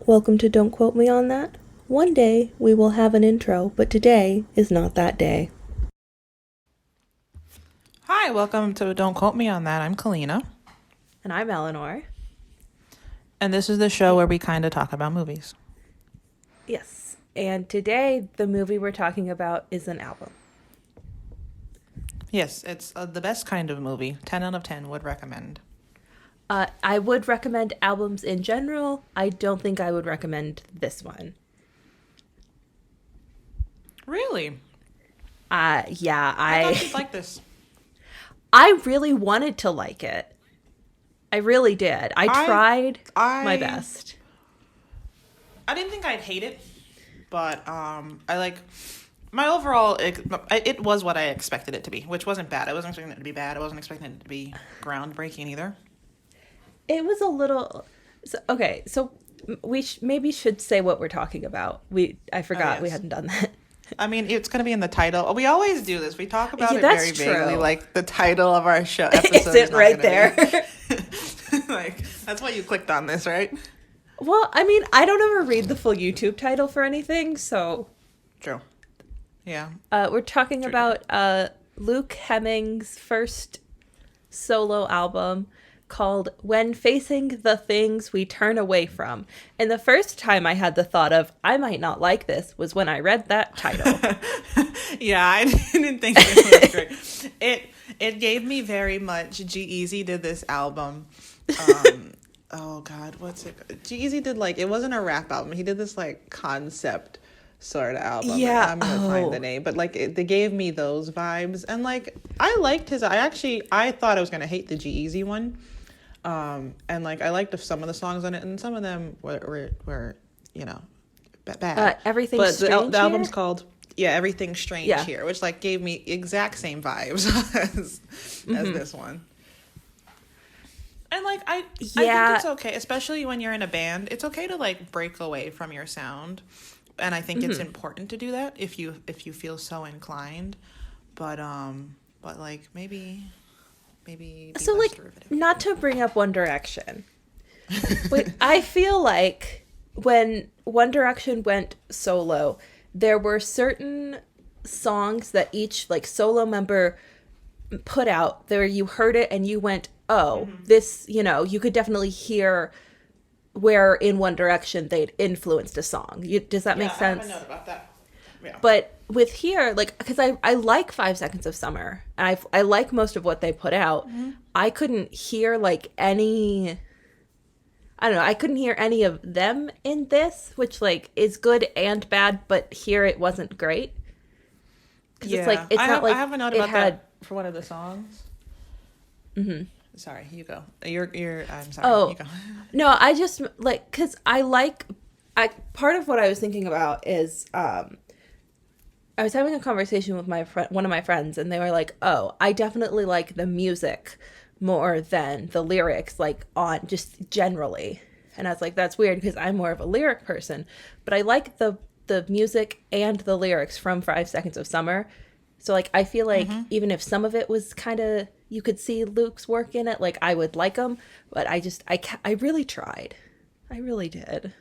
Welcome to Don't Quote Me on That. One day we will have an intro, but today is not that day. Hi, welcome to Don't Quote Me on That. I'm Kalina. And I'm Elanor. And this is the show where we kind of talk about movies. Yes. And today the movie we're talking about is an album. Yes, it's the best kind of movie. 10 out of 10 would recommend. I would recommend albums in general. I don't think I would recommend this one. Really? Yeah, I thought you'd like this. I really wanted to like it. I really did. I tried my best. I didn't think I'd hate it, but I like my overall. It was what I expected it to be, which wasn't bad. I wasn't expecting it to be bad. I wasn't expecting it to be groundbreaking either. It was a little. So we maybe should say what we're talking about. I forgot we hadn't done that. I mean, it's going to be in the title. We always do this. We talk about it that's very vaguely, true. like the title of our show episode. Is it right there? Like, that's why you clicked on this, right? Well, I mean, I don't ever read the full YouTube title for anything, so. True. Yeah. We're talking about Luke Hemmings' first solo album called When Facing the Things We Turn Away From. And the first time I had the thought of, I might not like this, was when I read that title. Yeah, I didn't think it was great. It gave me very much, G-Eazy did this album. Oh, God, what's it? G-Eazy did, like, it wasn't a rap album. He did this, like, concept sort of album. Yeah. I'm going to find the name. But, like, they gave me those vibes. And, like, I liked his, I thought I was going to hate the G-Eazy one. And like I liked some of the songs on it, and some of them were you know, bad. Everything but Strange the album's Here? called Everything Strange Here, which like gave me exact same vibes as this one. And like I think it's okay, especially when you're in a band. It's okay to like break away from your sound, and I think it's important to do that if you feel so inclined. But like maybe So like derivative. Not to bring up One Direction, but I feel like when One Direction went solo, there were certain songs that each like solo member put out there you heard it and you went, oh, this, you know, you could definitely hear where in One Direction they'd influenced a song. Does that make sense? I have a note about that. Yeah. But with here, like, because I like 5 Seconds of Summer, and I like most of what they put out. I couldn't hear like any, I don't know, I couldn't hear any of them in this, which like is good and bad, but here it wasn't great. Because it's like, it's not like I have a note about that for one of the songs. Sorry, you go. I'm sorry, you go. No, I just like, because part of what I was thinking about is, I was having a conversation with one of my friends, and they were like, oh, I definitely like the music more than the lyrics, like on just generally. And I was like, that's weird because I'm more of a lyric person, but I like the music and the lyrics from 5 Seconds of Summer. So like, I feel like even if some of it was kind of, you could see Luke's work in it, like I would like them, but I really tried. I really did.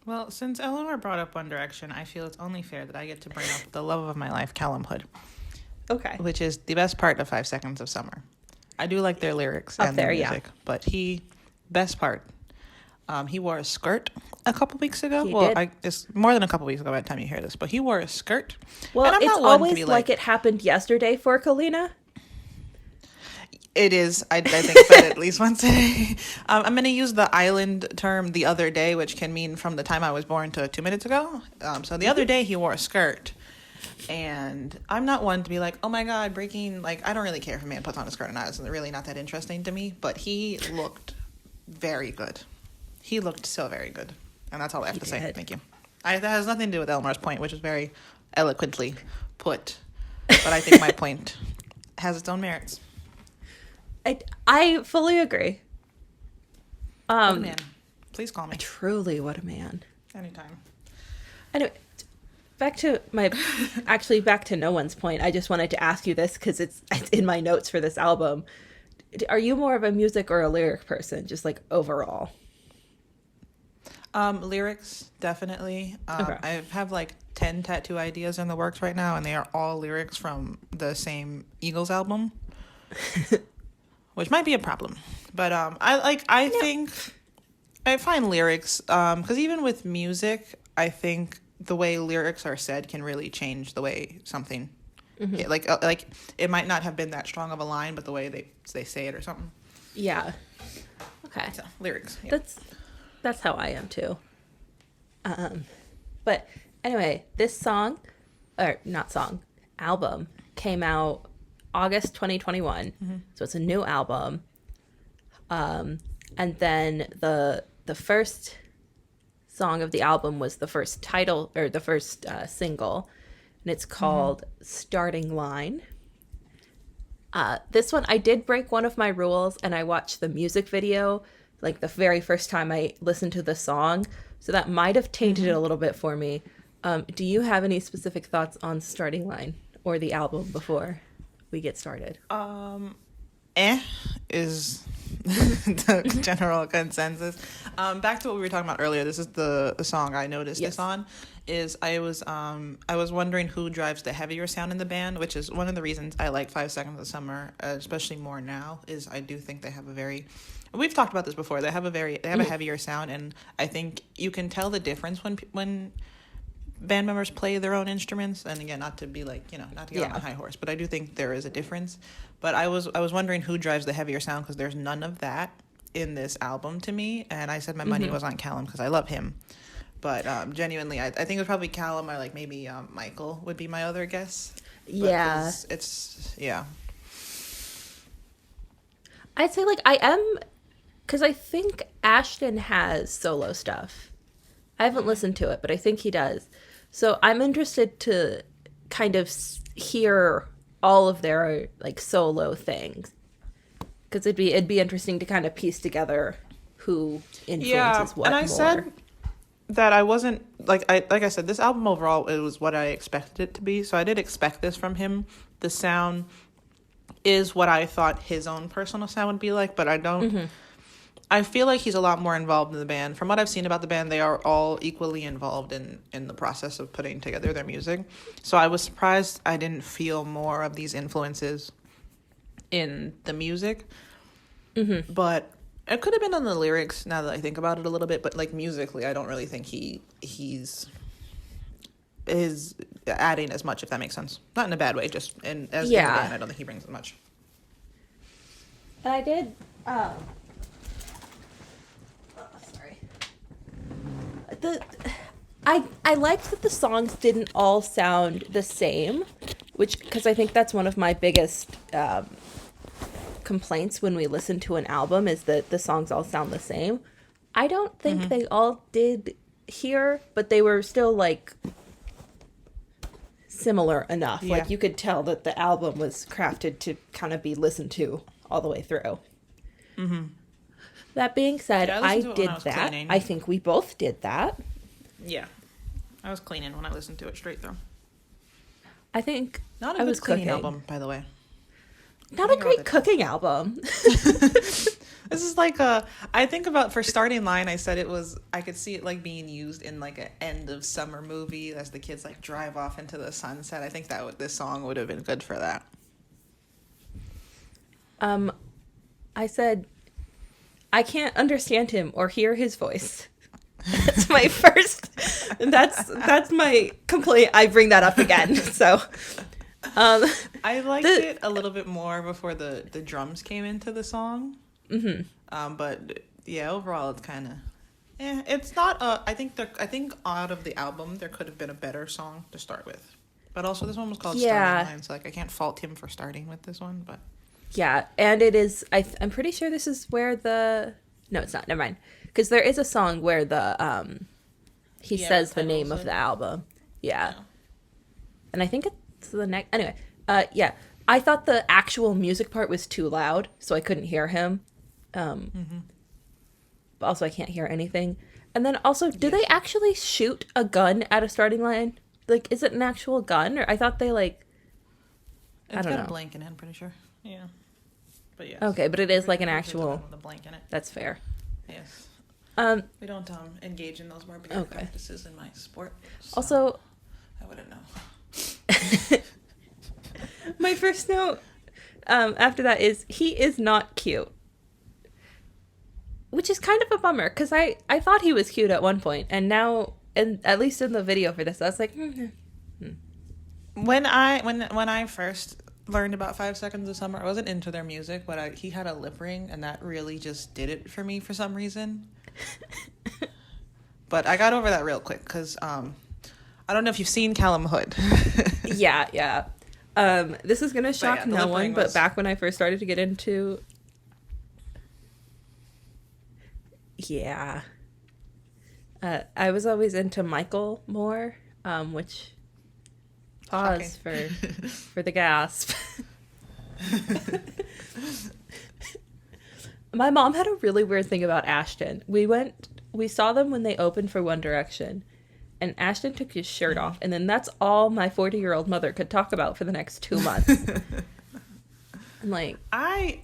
Well, since Eleanor brought up One Direction, I feel it's only fair that I get to bring up the love of my life, Callum Hood. Okay. Which is the best part of 5 Seconds of Summer. I do like their lyrics and their music, but best part, he wore a skirt a couple weeks ago. It's more than a couple weeks ago by the time you hear this, but he wore a skirt. Well, it's always like it happened yesterday for Kalina. It is. I think said at least once a day. I'm going to use the island term the other day, which can mean from the time I was born to 2 minutes ago. So the other day he wore a skirt. And I'm not one to be like, oh my God, breaking. Like, I don't really care if a man puts on a skirt or not. It's really not that interesting to me. But he looked very good. He looked so very good. And that's all I have to say. Thank you. That has nothing to do with Elmore's point, which is very eloquently put. But I think my point has its own merits. I fully agree. What a man. Please call me. Truly, what a man. Anytime. Anyway, back to No One's point. I just wanted to ask you this because it's in my notes for this album. are you more of a music or a lyric person, just like overall? Lyrics, definitely. Okay. I have like 10 tattoo ideas in the works right now, and they are all lyrics from the same Eagles album, which might be a problem. But I think I find lyrics, because even with music, I think the way lyrics are said can really change the way something, yeah, like it might not have been that strong of a line, but the way they say it or something. Yeah. Okay. So lyrics. Yeah. That's how I am too. But anyway, this song, or not song, album came out August 2021. Mm-hmm. So it's a new album. And then the first song of the album was the first title, or the first single, and it's called Starting Line. This one, I did break one of my rules, and I watched the music video like the very first time I listened to the song. So that might have tainted it a little bit for me. Do you have any specific thoughts on Starting Line or the album before we get started? Is the general consensus. Back to what we were talking about earlier. This is the song I noticed this on. I was wondering who drives the heavier sound in the band, which is one of the reasons I like 5 Seconds of Summer, especially more now. Is I do think they have a very, we've talked about this before. They have a heavier sound, and I think you can tell the difference when band members play their own instruments. And again, not to be like, not to get on a high horse, but I do think there is a difference. But I was wondering who drives the heavier sound, because there's none of that in this album to me. And I said my money was on Callum because I love him. But genuinely, I think it was probably Callum, or like maybe Michael would be my other guess. But it's I'd say like I am, because I think Ashton has solo stuff. I haven't listened to it, but I think he does. So I'm interested to kind of hear all of their like solo things, because it'd be interesting to kind of piece together who influences what. And I more. said that I wasn't like I said, this album overall, it was what I expected it to be. So I did expect this from him. The sound is what I thought his own personal sound would be like, but I don't. I feel like he's a lot more involved in the band. From what I've seen about the band, they are all equally involved in the process of putting together their music. So I was surprised I didn't feel more of these influences in the music. But it could have been on the lyrics, now that I think about it a little bit. But like musically, I don't really think he's adding as much, if that makes sense. Not in a bad way, just in the band, I don't think he brings as much. And I did. I liked that the songs didn't all sound the same, because I think that's one of my biggest complaints when we listen to an album, is that the songs all sound the same. I don't think they all did here, but they were still like similar enough. Like you could tell that the album was crafted to kind of be listened to all the way through. That being said, I did that. Cleaning. I think we both did that. Yeah. I was cleaning when I listened to it straight through. I think not a good cleaning album, by the way. Not a great cooking album. This is like I think about, for Starting Line, I said I could see it like being used in like an end of summer movie as the kids like drive off into the sunset. I think this song would have been good for that. I said, I can't understand him or hear his voice. That's my first. That's my complaint. I bring that up again. So, I liked it a little bit more before the drums came into the song. But yeah, overall, it's kind of. It's not. I think out of the album, there could have been a better song to start with. But also, this one was called Starting Line, so like I can't fault him for starting with this one. But yeah, and it is. I'm pretty sure this is where the. No, it's not. Never mind. Because there is a song where the he says the name of the album. Yeah. And I think it's the next. Anyway, I thought the actual music part was too loud, so I couldn't hear him. But also I can't hear anything. And then also, do they actually shoot a gun at a Starting Line? Like, is it an actual gun? Or I thought they like. I don't know. It's got a blank in it, I'm pretty sure. Yeah. But yes. Okay, but it is like an There's a actual. gun with a blank in it. That's fair. Yes. Um. We don't engage in those barbaric Okay. practices in my sport. So Also, I wouldn't know. my first note after that is he is not cute. Which is kind of a bummer, because I thought he was cute at one point, and now, and at least in the video for this, I was like, When I first learned about 5 Seconds of Summer, I wasn't into their music, but he had a lip ring, and that really just did it for me for some reason. But I got over that real quick, because I don't know if you've seen Callum Hood. yeah. This is gonna shock no one, but back when I first started to get into... Yeah. I was always into Michael more, which... Pause for the gasp. My mom had a really weird thing about Ashton. We saw them when they opened for One Direction, and Ashton took his shirt off, and then that's all my 40-year-old mother could talk about for the next 2 months. I'm like, my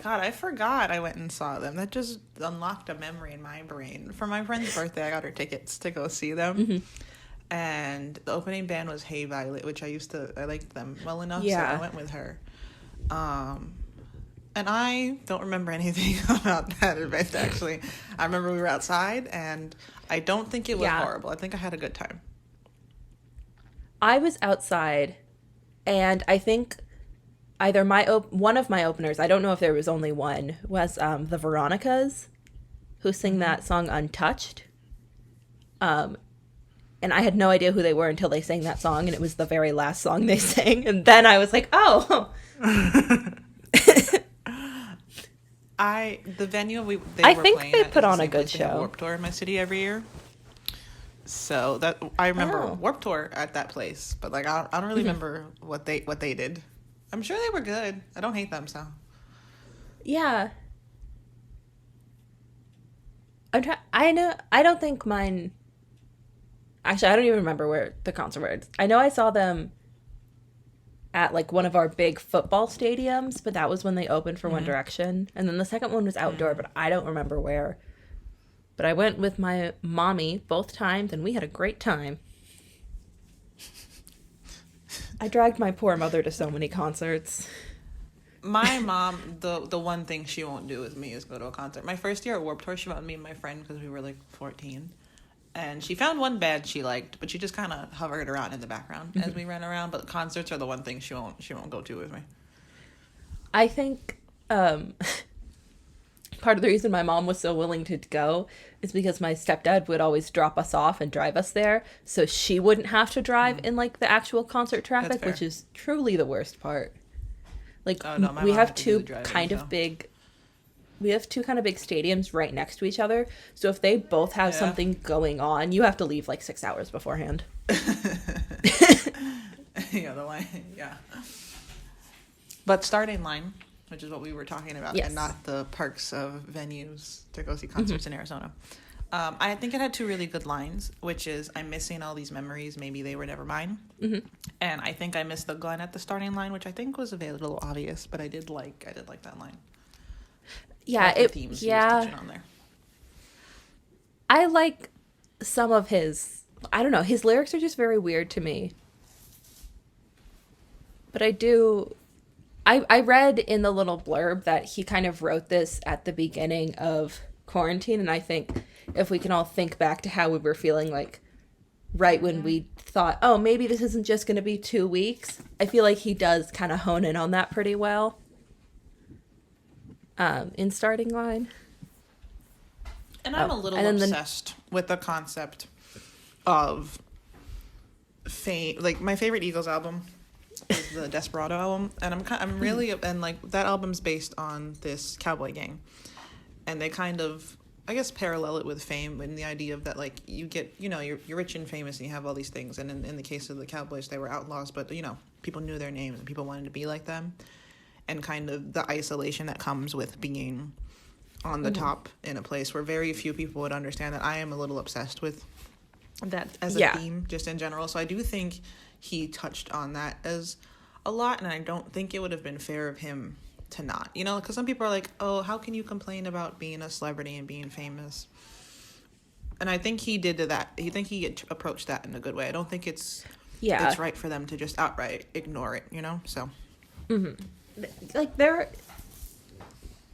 god, I forgot I went and saw them. That just unlocked a memory in my brain. For my friend's birthday, I got her tickets to go see them. Mm-hmm. And the opening band was Hey Violet, which I liked them well enough, yeah. So I went with her. And I don't remember anything about that event, actually. I remember we were outside, and I don't think it was horrible. I think I had a good time. I was outside, and I think either one of my openers, I don't know if there was only one, was the Veronicas, who sing that song Untouched. And I had no idea who they were until they sang that song, and it was the very last song they sang. And then I was like, oh. The venue I think they put on a good show. Warped Tour in my city every year. So that I remember Warped Tour at that place, but like I don't really remember what they did. I'm sure they were good. I don't hate them, so. Yeah. I don't think mine. Actually, I don't even remember where the concert was. I know I saw them at like one of our big football stadiums, but that was when they opened for One Direction. And then the second one was outdoor, but I don't remember where. But I went with my mommy both times, and we had a great time. I dragged my poor mother to so many concerts. My mom, the one thing she won't do with me is go to a concert. My first year at Warped Tour, she went with me and my friend because we were like 14. And she found one band she liked, but she just kind of hovered around in the background as we ran around. But concerts are the one thing she won't go to with me. I think part of the reason my mom was so willing to go is because my stepdad would always drop us off and drive us there, so she wouldn't have to drive in like the actual concert traffic, which is truly the worst part. Like we have two kind of big stadiums right next to each other. So if they both have something going on, you have to leave like 6 hours beforehand. Yeah, the line. Yeah. But starting line, which is what we were talking about, and not the parks of venues to go see concerts in Arizona. I think it had two really good lines, which is, I'm missing all these memories, maybe they were never mine. And I think I missed the Glenn at the starting line, which I think was a little obvious, but I did like that line. Yeah, on there. I like some of his, I don't know, his lyrics are just very weird to me. But I read in the little blurb that he kind of wrote this at the beginning of quarantine, and I think if we can all think back to how we were feeling like right when we thought, oh, maybe this isn't just going to be 2 weeks, I feel like he does kind of hone in on that pretty well. In starting line. And I'm a little obsessed with the concept of fame. Like, my favorite Eagles album is the Desperado album, and I'm really and like that album's based on this cowboy gang, and they kind of, I guess, parallel it with fame in the idea of that, like, you get, you're rich and famous and you have all these things, and in the case of the Cowboys, they were outlaws, but people knew their names and people wanted to be like them. And kind of the isolation that comes with being on the top in a place where very few people would understand that. I am a little obsessed with that as a theme, just in general. So I do think he touched on that as a lot, and I don't think it would have been fair of him to not, you know, because some people are like, oh, how can you complain about being a celebrity and being famous? And I think he did that. He think he approached that in a good way. I don't think it's right for them to just outright ignore it, you know? So like they're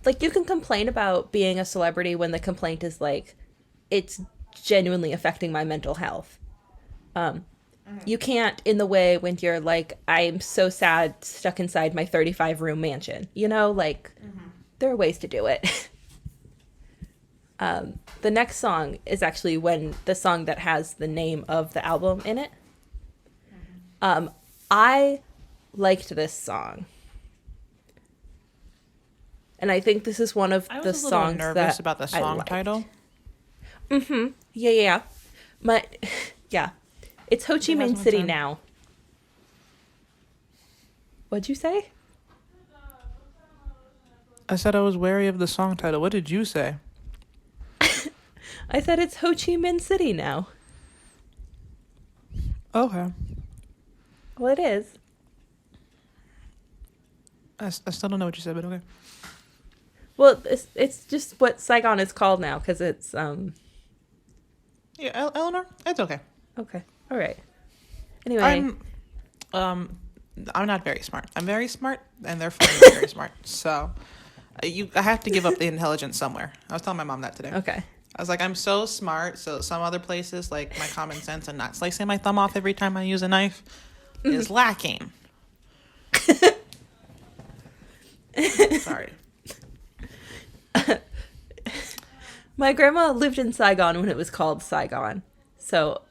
like, you can complain about being a celebrity when the complaint is like, it's genuinely affecting my mental health. You can't in the way when you're like, I'm so sad stuck inside my 35-room mansion, you know, like there are ways to do it. The next song is actually the song that has the name of the album in it. I liked this song. And I think this is one of the songs that I was nervous about the song title. Yeah. Yeah. It's Ho Chi Minh City now. What'd you say? I said I was wary of the song title. What did you say? I said it's Ho Chi Minh City now. Okay. Well, it is. I still don't know what you said, but okay. Well, it's just what Saigon is called now, because it's Yeah, Elanor, it's okay. Okay. All right. Anyway, I'm not very smart. I'm very smart, and they're finding very smart. So, I have to give up the intelligence somewhere. I was telling my mom that today. Okay. I was like, I'm so smart. So some other places, like my common sense and not slicing my thumb off every time I use a knife, is lacking. Sorry. My grandma lived in Saigon when it was called Saigon, so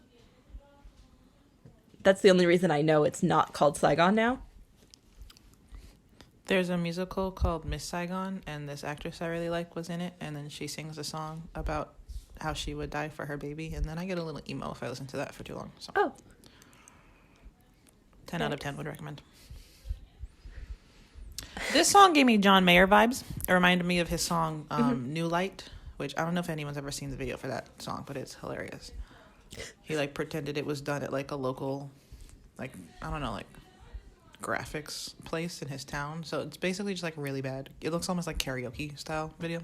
that's the only reason I know it's not called Saigon now. There's a musical called Miss Saigon, and this actress I really like was in it, and then she sings a song about how she would die for her baby, and then I get a little emo if I listen to that for too long. So. Oh. 10 out of 10 would recommend. This song gave me John Mayer vibes. It reminded me of his song New Light, which I don't know if anyone's ever seen the video for that song, but it's hilarious. He like pretended it was done at like a local, like, I don't know, like graphics place in his town. So it's basically just like really bad. It looks almost like karaoke style video.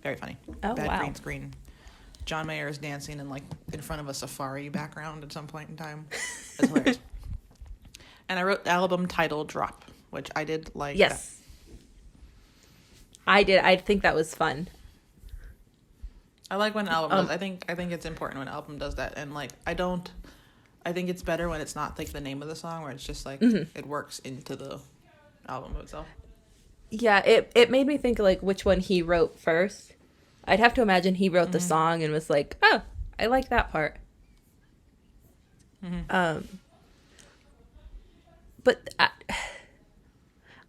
Very funny. Oh, bad wow. green screen. John Mayer is dancing in like in front of a safari background at some point in time. It's hilarious. And I wrote the album title Drop, which I did like. Yes. I did. I think that was fun. I like when an album does. I think it's important when an album does that. And like I think it's better when it's not like the name of the song, where it's just like it works into the album itself. Yeah, it made me think like which one he wrote first. I'd have to imagine he wrote the song and was like, oh, I like that part. But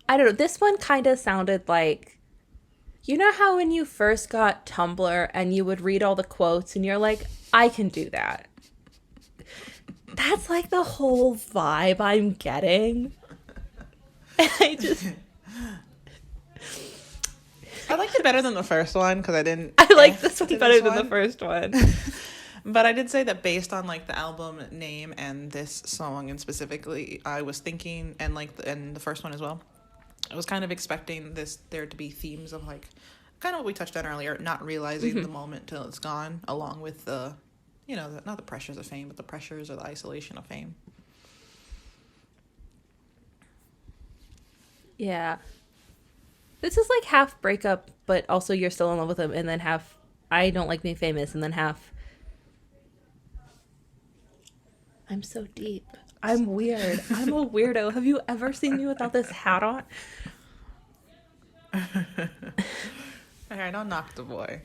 I don't know. This one kind of sounded like, you know how when you first got Tumblr and you would read all the quotes and you're like, I can do that. That's like the whole vibe I'm getting. And I liked it better than the first one because I like this one better than the first one. But I did say that based on like the album name and this song and specifically, I was thinking, and like and the first one as well, I was kind of expecting there to be themes of like kind of what we touched on earlier, not realizing the moment till it's gone, along with the, you know, not the pressures of fame, but the pressures or the isolation of fame. Yeah. This is like half breakup, but also you're still in love with him, and then half I don't like being famous, and then half I'm so deep. I'm weird. I'm a weirdo. Have you ever seen me without this hat on? Alright, don't knock the boy.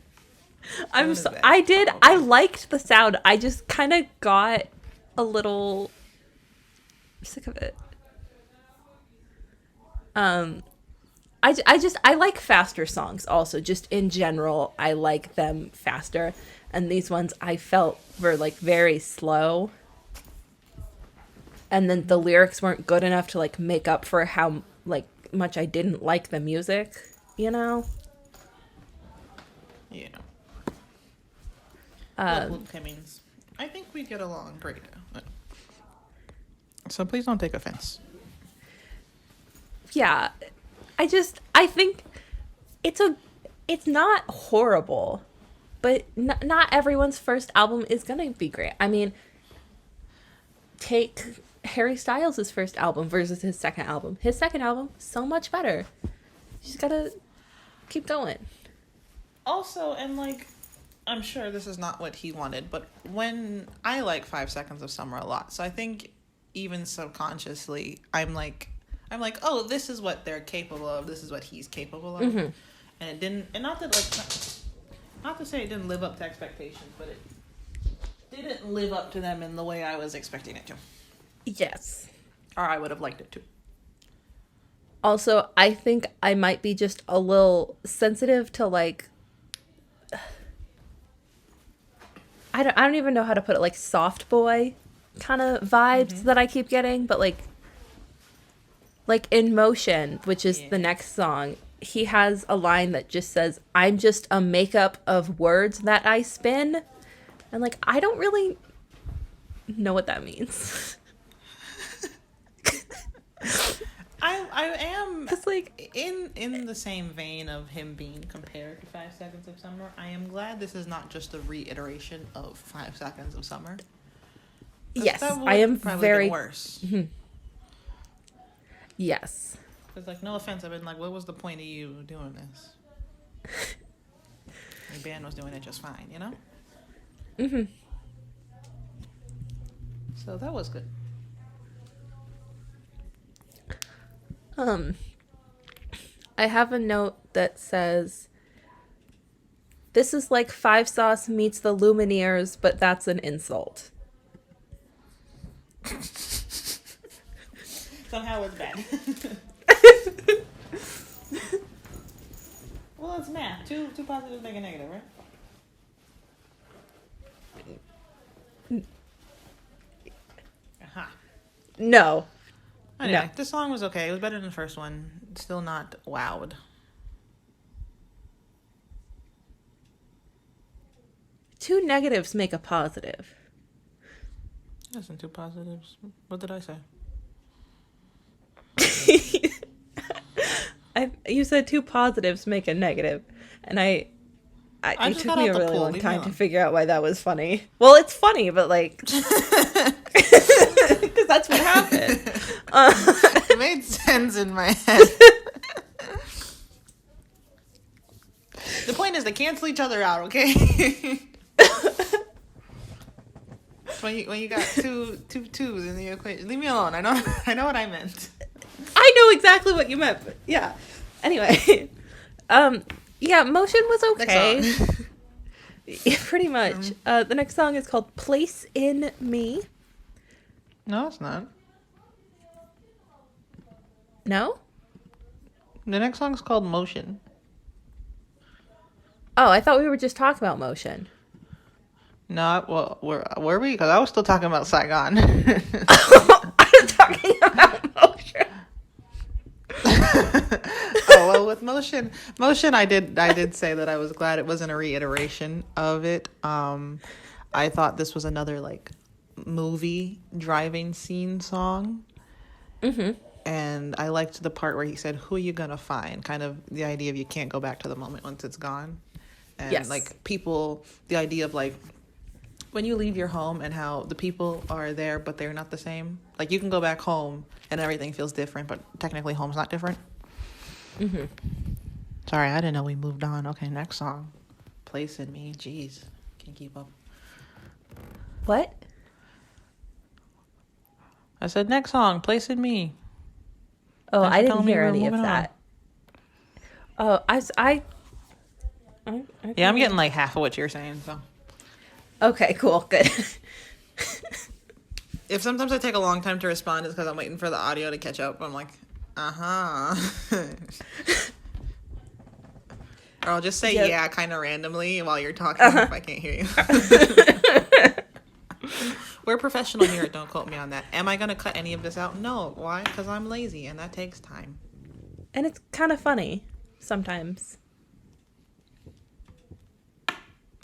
I did. I liked the sound. I just kind of got a little sick of it. I like faster songs also. Just in general, I like them faster. And these ones I felt were like very slow. And then the lyrics weren't good enough to like make up for how like much I didn't like the music, you know? Yeah. Luke Hemmings. I think we get along great. So please don't take offense. Yeah. I think it's not horrible, but not everyone's first album is gonna be great. I mean, take Harry Styles' first album versus his second album. His second album, so much better. You just gotta keep going. Also, and like, I'm sure this is not what he wanted, but when I like 5 Seconds of Summer a lot, so I think even subconsciously, I'm like, oh, this is what they're capable of. This is what he's capable of, and it didn't. And not that not to say it didn't live up to expectations, but it didn't live up to them in the way I was expecting it to. Yes. Or I would have liked it to. Also, I think I might be just a little sensitive to like, I don't even know how to put it, like soft boy kind of vibes that I keep getting, but like In Motion, which is the next song, he has a line that just says, "I'm just a makeup of words that I spin." And like, I don't really know what that means. I am It's like in the same vein of him being compared to 5 Seconds of Summer. I am glad this is not just a reiteration of 5 Seconds of Summer. Yes, I am very worse. Yes. Because like, no offense, I've been like, what was the point of you doing this? The band was doing it just fine, you know. So that was good. I have a note that says, "This is like Five Sauce meets the Lumineers, but that's an insult." Somehow it's bad. Well, it's math. Two positives make a negative, right? Aha. No. Anyway, this song was okay. It was better than the first one. Still not wowed. Two negatives make a positive. Listen, two positives. What did I say? You said two positives make a negative, and it took me a really long time to figure out why that was funny. Well, it's funny, but like, because that's what happened. It made sense in my head. The point is they cancel each other out, okay? when you got two twos in the equation, leave me alone. I know what I meant. I know exactly what you meant, but yeah. Anyway, yeah, Motion was okay. Yeah, pretty much. The next song is called "Place in Me." No, it's not. No? The next song's called Motion. Oh, I thought we were just talking about Motion. No, well, were we? Because I was still talking about Saigon. I'm talking about Motion. Oh, well, with Motion, I did say that I was glad it wasn't a reiteration of it. I thought this was another like movie driving scene song. And I liked the part where he said, "Who are you gonna find?" Kind of the idea of you can't go back to the moment once it's gone. And like people, the idea of like when you leave your home and how the people are there but they're not the same. Like you can go back home and everything feels different, but technically home's not different. Sorry, I didn't know we moved on. Okay, next song. Place in Me. Jeez, can't keep up. What? I said next song, Place in Me. Oh, I didn't hear any of that. Oh, Yeah, I'm getting like half of what you're saying, so. Okay, cool, good. If sometimes I take a long time to respond, it's because I'm waiting for the audio to catch up. I'm like, Or I'll just say yeah kind of randomly while you're talking if I can't hear you. We're professional here. Don't quote me on that. Am I going to cut any of this out? No. Why? Because I'm lazy and that takes time. And it's kind of funny sometimes.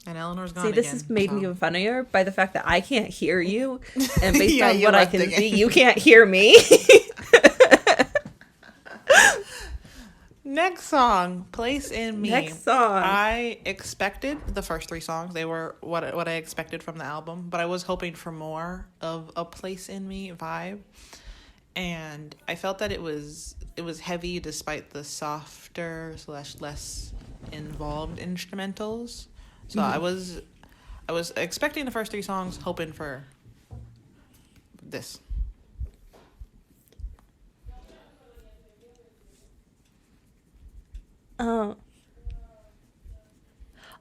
And Eleanor's gone See, this again, has made me even funnier by the fact that I can't hear you. And based Yeah, on you're what I left can again. see, you can't hear me. Next song, Place in Me. Next song. I expected the first three songs. They were what I expected from the album, but I was hoping for more of a Place in Me vibe. And I felt that it was heavy despite the softer / less involved instrumentals. So I was expecting the first three songs, hoping for this.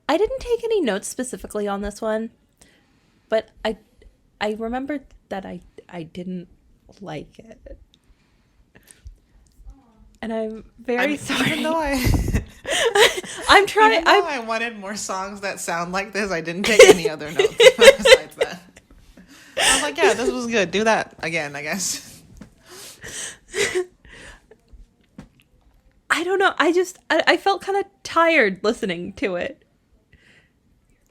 I didn't take any notes specifically on this one, but I remembered that I didn't like it. And I'm very sorry. Even though I'm trying. Even though I wanted more songs that sound like this, I didn't take any other notes besides that. I was like, yeah, this was good. Do that again, I guess. I don't know. I felt kind of tired listening to it.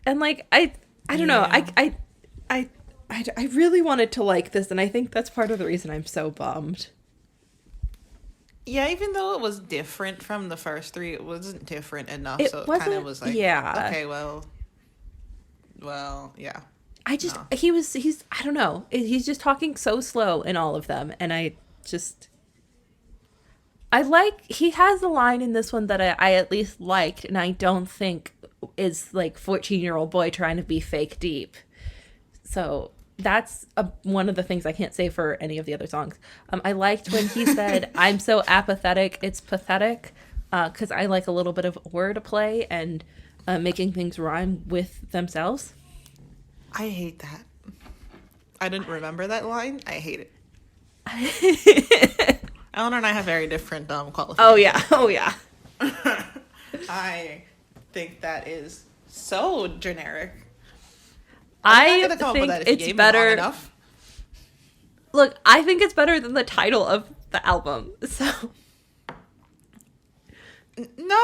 And like, I don't know. I really wanted to like this, and I think that's part of the reason I'm so bummed. Yeah, even though it was different from the first three, it wasn't different enough. It so it wasn't, kind of was like, yeah. Okay, well, yeah. He's I don't know. He's just talking so slow in all of them, and he has a line in this one that I at least liked, and I don't think is like 14-year-old boy trying to be fake deep. So that's one of the things I can't say for any of the other songs. I liked when he said, "I'm so apathetic, it's pathetic," because I like a little bit of wordplay and making things rhyme with themselves. I hate that. I didn't remember that line. I hate it. Elanor and I have very different qualifications. Oh yeah. I think that is so generic. I think it's better. Look, I think it's better than the title of the album. So no,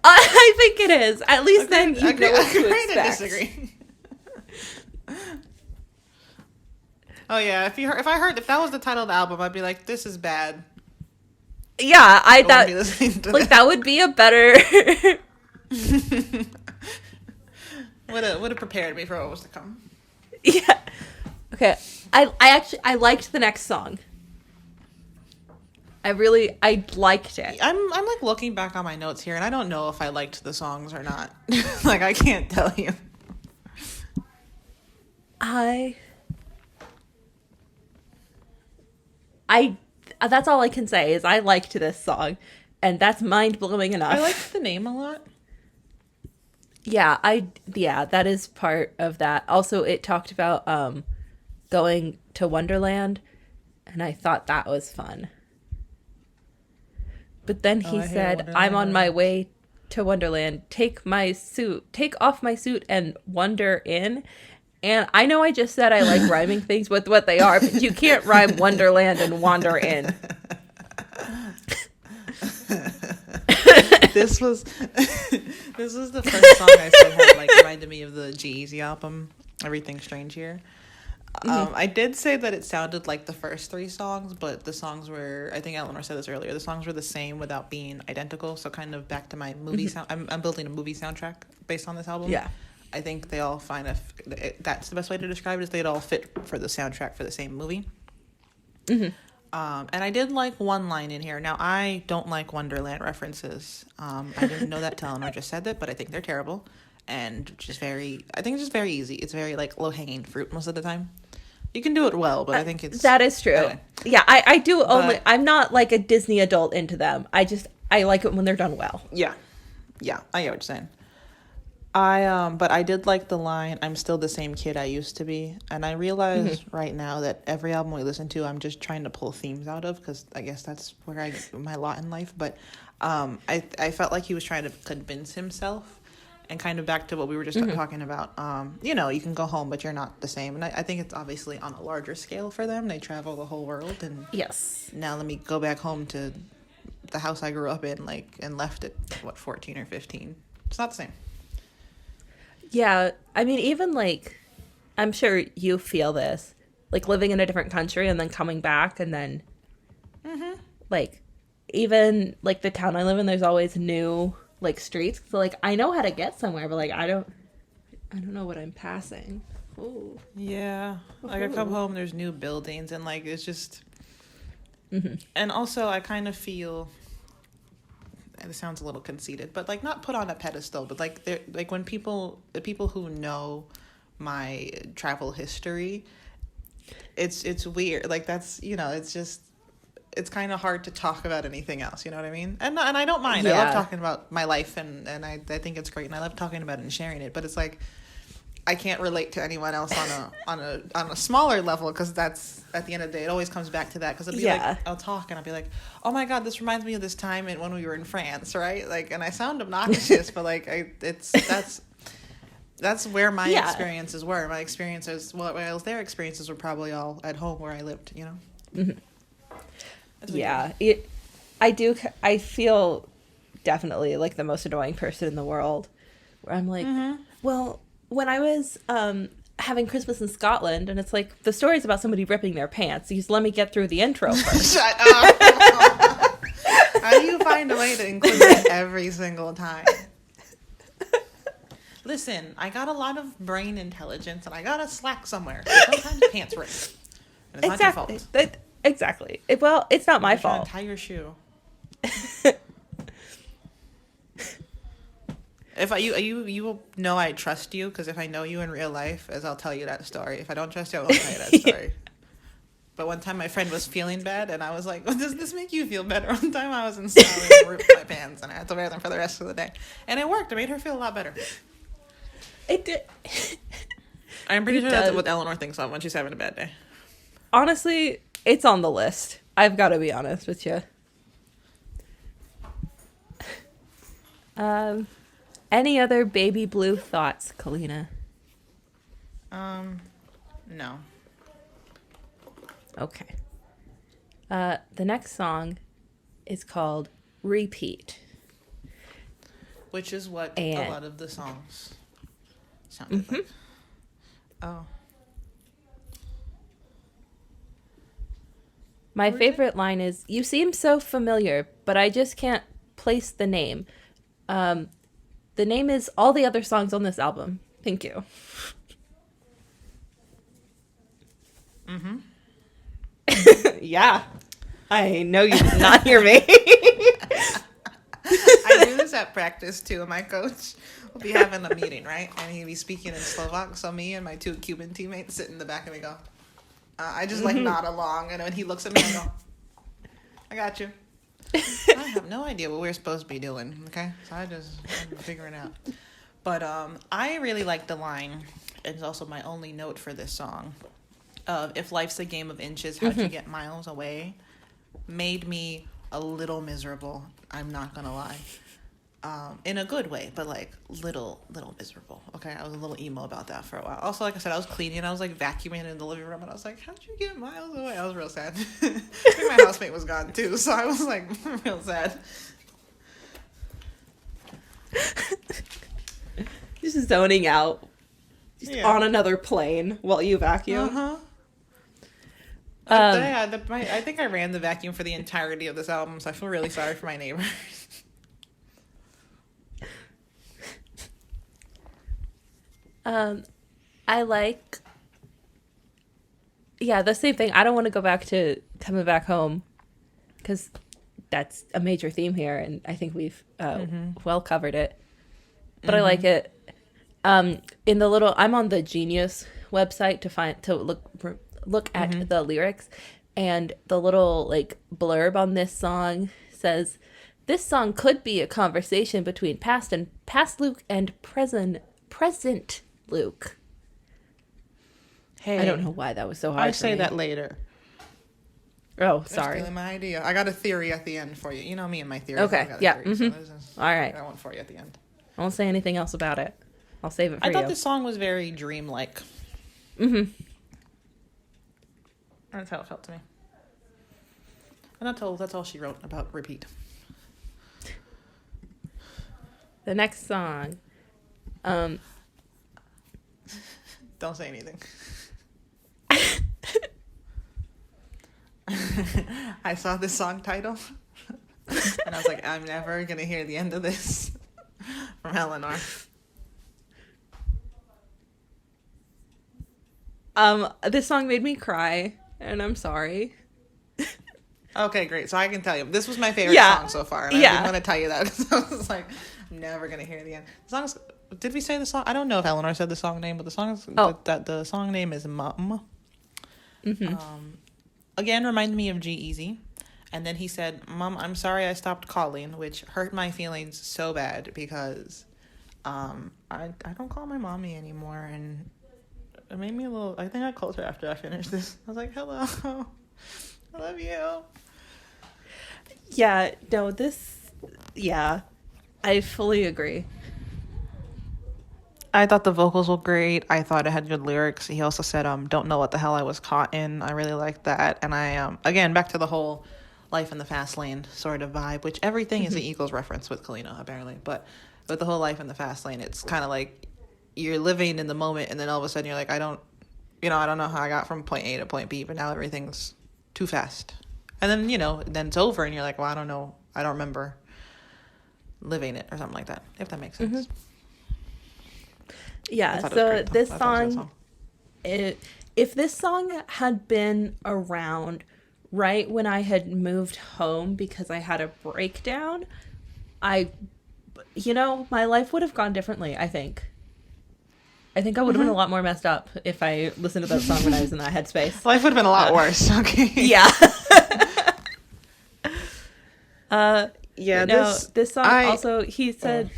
I think it is. At least then you know what to expect. Disagree. Oh yeah, if that was the title of the album, I'd be like, this is bad. Yeah, that that would be a better. would have prepared me for what was to come. Yeah. Okay. I liked the next song. I liked it. I'm like looking back on my notes here, and I don't know if I liked the songs or not. Like, I can't tell you. That's all I can say is I liked this song, and that's mind-blowing enough. I liked the name a lot. Yeah, that is part of that. Also, it talked about going to Wonderland, and I thought that was fun. But then he said, "I'm on my way to Wonderland. Take off my suit and wander in." And I know I just said I like rhyming things with what they are, but you can't rhyme Wonderland and wander in. This was the first song I said had like reminded me of the G-Eazy album, Everything Strange Here. I did say that it sounded like the first three songs, but the songs were, I think Elanor said this earlier, the songs were the same without being identical. So kind of back to my movie sound. I'm building a movie soundtrack based on this album. Yeah. I think they all that's the best way to describe it, is they'd all fit for the soundtrack for the same movie. Mm-hmm. And I did like one line in here. Now, I don't like Wonderland references. I didn't know that till Elanor just said that, but I think they're terrible. And I think it's just very easy. It's very like low-hanging fruit most of the time. You can do it well, but I think that is true. Anyway. Yeah, I do only, I'm not like a Disney adult into them. I like it when they're done well. Yeah, I get what you're saying. But I did like the line, "I'm still the same kid I used to be." And I realize right now that every album we listen to, I'm just trying to pull themes out of, because I guess that's where I get my lot in life. But I felt like he was trying to convince himself, and kind of back to what we were just talking about. You can go home, but you're not the same. And I think it's obviously on a larger scale for them. They travel the whole world. And yes. Now let me go back home to the house I grew up in, and left at, 14 or 15. It's not the same. Yeah, I mean, even like, I'm sure you feel this, like living in a different country and then coming back and then like even like the town I live in, there's always new like streets. So like I know how to get somewhere, but like I don't know what I'm passing. Ooh. Yeah. Like I come home, there's new buildings, and like it's just. And also, I kind of feel. And it sounds a little conceited, but like not put on a pedestal, but like they're like when the people who know my travel history, it's weird. Like that's it's just it's kind of hard to talk about anything else. You know what I mean? And I don't mind. Yeah. I love talking about my life, and I think it's great, and I love talking about it and sharing it. But it's like I can't relate to anyone else on a smaller level, because that's at the end of the day it always comes back to that, because it'll be like I'll talk and I'll be like, oh my god, this reminds me of this time when we were in France, right? Like, and I sound obnoxious, but like that's where my experiences were. My experiences, well, their experiences were probably all at home where I lived, Yeah, I feel definitely like the most annoying person in the world, where I'm like, well, when I was having Christmas in Scotland, and it's like the story's about somebody ripping their pants. You just let me get through the intro first. Shut up. How do you find a way to include that every single time? Listen, I got a lot of brain intelligence, and I got a slack somewhere. Sometimes pants rip. And it's not your fault. Exactly. Well, it's not my fault. Tie your shoe. If you will know I trust you, because if I know you in real life, as I'll tell you that story. If I don't trust you, I won't tell you that story. But one time my friend was feeling bad, and I was like, well, does this make you feel better? One time I was in Scotland and ripped my pants, and I had to wear them for the rest of the day. And it worked. It made her feel a lot better. It did. I'm pretty sure that's what Elanor thinks of when she's having a bad day. Honestly, it's on the list. I've got to be honest with you. Any other baby blue thoughts, Kalina? No. Okay. The next song is called Repeat. Which is what a lot of the songs sounded like. Oh. My favorite line is, "You seem so familiar, but I just can't place the name." The name is all the other songs on this album. Thank you. Yeah. I know you did not hear me. I do this at practice too. My coach will be having a meeting, right? And he'll be speaking in Slovak. So me and my 2 Cuban teammates sit in the back and we go, I just like nod along. And when he looks at me, I go, I got you. I have no idea what we're supposed to be doing, okay? So I'm figuring it out. But I really like the line, and it's also my only note for this song, of "If life's a game of inches, how'd you get miles away?" Made me a little miserable, I'm not gonna lie. In a good way, but like little miserable. Okay, I was a little emo about that for a while. Also, like I said, I was cleaning, I was like vacuuming in the living room, and I was like, how'd you get miles away? I was real sad. I think my housemate was gone too, so I was like real sad. Just zoning out. Just on another plane while you vacuum. I think I ran the vacuum for the entirety of this album, so I feel really sorry for my neighbors. I like, the same thing. I don't want to go back to coming back home, because that's a major theme here, and I think we've well covered it. But I like it. In the little, I'm on the Genius website to look at the lyrics, and the little like blurb on this song says, "This song could be a conversation between past Luke and present Luke." Hey, I don't know why that was so hard. I say that later. Oh, sorry. Stealing my idea. I got a theory at the end for you. You know me and my theories. Okay. Yeah. So all right. I got one for you at the end. I won't say anything else about it. I'll save it for you. I thought this song was very dreamlike. That's how it felt to me. And that's all she wrote about Repeat. The next song. Don't say anything. I saw this song title And I was like, I'm never going to hear the end of this from Elanor. This song made me cry, and I'm sorry. Okay, great. So I can tell you, this was my favorite Yeah. song so far. And I Yeah. didn't want to tell you that because I was like, I'm never going to hear the end. The song's, did we say the song? I don't know if Elanor said the song name, but the song is, the song name is Mum. Again, reminded me of G-Eazy. And then he said, Mom, I'm sorry I stopped calling, which hurt my feelings so bad because I don't call my mommy anymore. And it made me a little, I think I called her after I finished this. I was like, hello, I love you. Yeah, no, yeah, I fully agree. I thought the vocals were great. I thought it had good lyrics. He also said, don't know what the hell I was caught in. I really liked that. And I, again, back to the whole life in the fast lane sort of vibe, which everything is an Eagles reference with Kalina, apparently. But with the whole life in the fast lane, it's kind of like you're living in the moment, and then all of a sudden you're like, I don't know how I got from point A to point B, but now everything's too fast. And then, then it's over, and you're like, well, I don't know. I don't remember living it or something like that, if that makes sense. Yeah, so this song, if this song had been around right when I had moved home because I had a breakdown, my life would have gone differently, I think. I think I would have been a lot more messed up if I listened to that song when I was in that headspace. Life would have been a lot worse, okay? Yeah. Yeah, this song also, he said,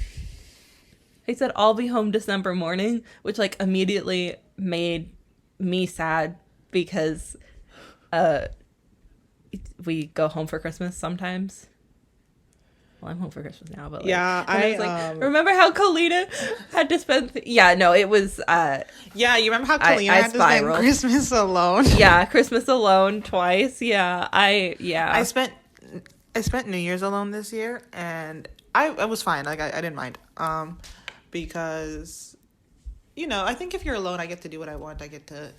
I'll be home December morning, which like immediately made me sad because we go home for Christmas sometimes. Well, I'm home for Christmas now, but like, yeah, I was like, remember how Kalina had to spend? It was. Yeah, you remember how Kalina had to spend Christmas alone? Yeah, Christmas alone twice. Yeah, I spent New Year's alone this year, and I was fine. Like I didn't mind. Because, I think if you're alone, I get to do what I want. I get to